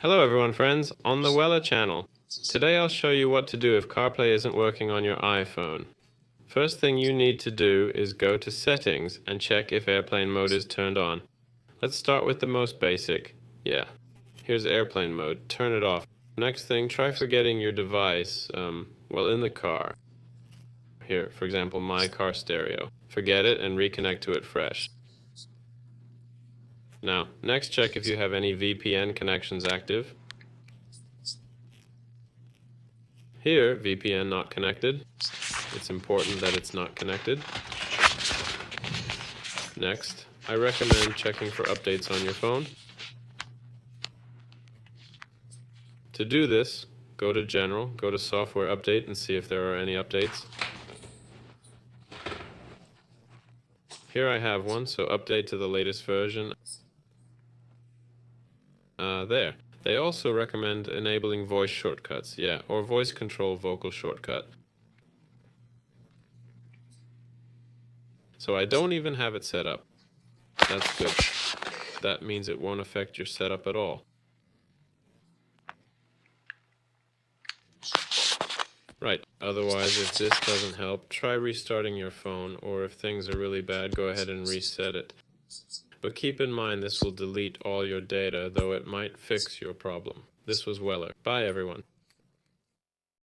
Hello everyone friends, on the Weller channel. Today I'll show you what to do if CarPlay isn't working on your iPhone. First thing you need to do is go to Settings and check if airplane mode is turned on. Let's start with the most basic. Yeah, here's airplane mode, turn it off. Next thing, try forgetting your device, in the car. Here, for example, my car stereo. Forget it and reconnect to it fresh. Now, next check if you have any VPN connections active. Here, VPN not connected. It's important that it's not connected. Next, I recommend checking for updates on your phone. To do this, go to General, go to Software Update and see if there are any updates. Here I have one, so update to the latest version. There. They also recommend enabling voice shortcuts, or voice control vocal shortcut. So I don't even have it set up. That's good. That means it won't affect your setup at all. Right, otherwise if this doesn't help, try restarting your phone, or if things are really bad, go ahead and reset it. But keep in mind this will delete all your data, though it might fix your problem. This was Weller. Bye everyone.